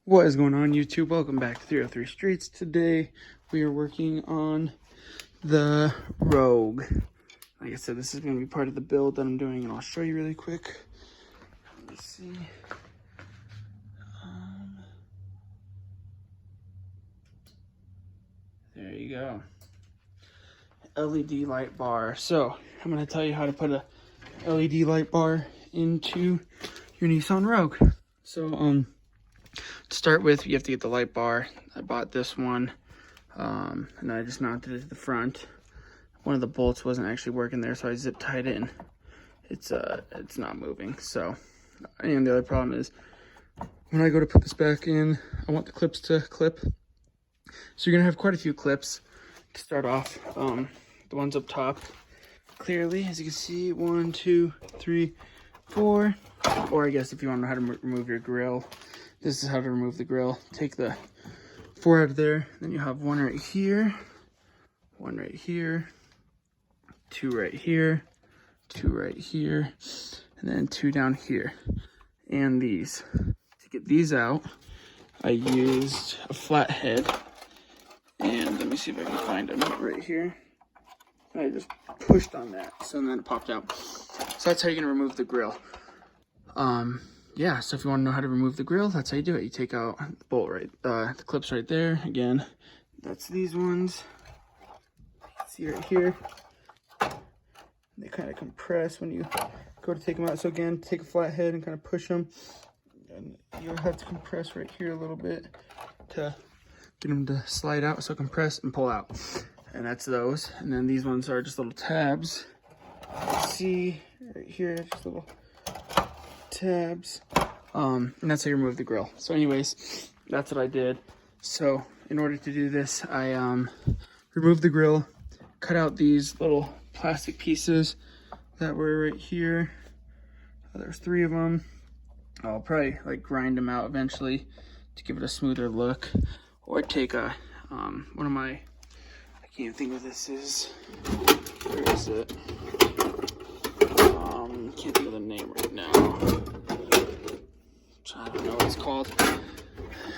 What is going on, YouTube? Welcome back to 303 Streets. Today we are working on the Rogue. Like I said, this is going to be part of the build that I'm doing, and I'll show you really quick. Let me see. There you go. LED light bar. So I'm going to tell you how to put a LED light bar into your Nissan Rogue. So to start with, you have to get the light bar. I bought this one, and I just mounted it to the front. One of the bolts wasn't actually working there, so I zip tied it, and it's not moving. So, and the other problem is when I go to put this back in, I want the clips to clip. So you're gonna have quite a few clips to start off. The ones up top, clearly, as you can see, 1, 2, 3, 4. Or I guess if you want to know how to remove your grill, this is how to remove the grill. Take the 4 out of there, then you have 1 right here, 1 right here, 2 right here, 2 right here, and then 2 down here. And these. To get these out, I used a flathead, and let me see if I can find them right here. And I just pushed on that, so then it popped out. So that's how you're gonna remove the grill. Yeah, so if you want to know how to remove the grill, that's how you do it. You take out the bolt the clips right there. Again, that's these ones. See right here. They kind of compress when you go to take them out. So again, take a flathead and kind of push them. And you'll have to compress right here a little bit to get them to slide out. So compress and pull out. And that's those. And then these ones are just little tabs. See right here, just little tabs, and that's how you remove the grill. So anyways, that's what I did. So in order to do this, I removed the grill, cut out these little plastic pieces that were right here. There's 3 of them. I'll probably like grind them out eventually to give it a smoother look, or take a one of my, I can't even think what this is. Where is it? Can't think of the name right now. I don't know what it's called.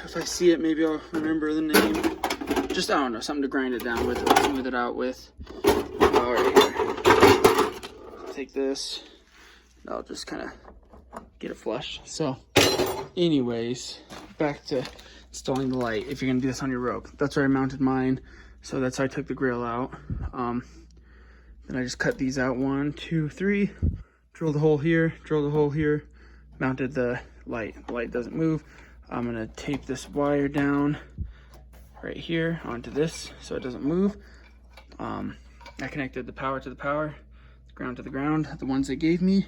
If I see it, maybe I'll remember the name. Just, I don't know, something to grind it down with, or smooth it out with. Right here. Take this, and I'll just kind of get it flush. So, anyways, back to installing the light. If you're gonna do this on your Rogue, that's where I mounted mine. So that's how I took the grill out. Then I just cut these out, 1, 2, 3. Drilled a hole here, drilled a hole here, mounted the light. The light doesn't move. I'm gonna tape this wire down right here onto this so it doesn't move. I connected the power to the power, the ground to the ground. The ones they gave me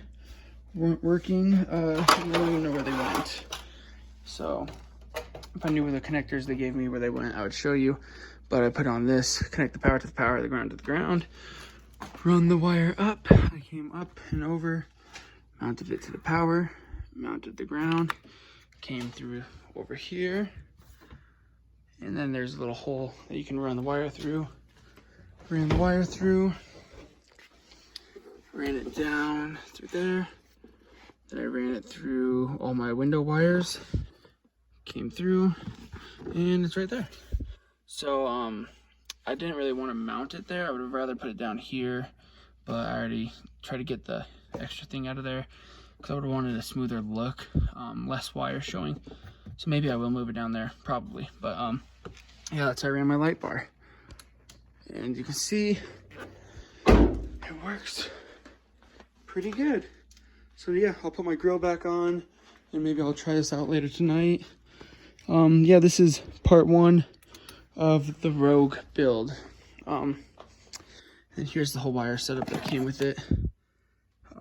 weren't working. I don't even know where they went. So if I knew where the connectors they gave me, where they went, I would show you. But I put on this, connect the power to the power, the ground to the ground. Run the wire up. I came up and over, mounted it to the power, mounted the ground, came through over here, and then there's a little hole that you can run the wire through. Ran the wire through, ran it down through there, then I ran it through all my window wires, came through, and it's right there. So I didn't really want to mount it there. I would have rather put it down here, but I already tried to get the extra thing out of there because I would have wanted a smoother look, less wire showing. So maybe I will move it down there, probably. But yeah, that's how I ran my light bar. And you can see it works pretty good. So yeah, I'll put my grill back on, and maybe I'll try this out later tonight. Yeah, this is part 1 of the Rogue build. And here's the whole wire setup that came with it.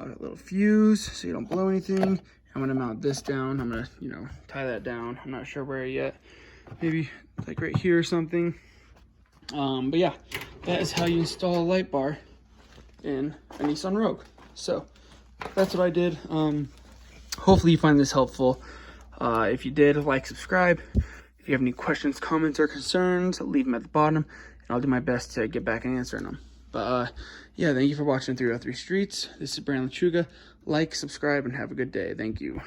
A little fuse so you don't blow anything. I'm gonna mount this down. I'm gonna, tie that down. I'm not sure where yet. Maybe like right here or something. But yeah, that is how you install a light bar in a Nissan Rogue. So that's what I did. Hopefully you find this helpful. If you did, like, subscribe. If you have any questions, comments, or concerns, leave them at the bottom, and I'll do my best to get back and answering them. But yeah, thank you for watching 303 Streets. This is Brandon Chuga. Like, subscribe, and have a good day. Thank you.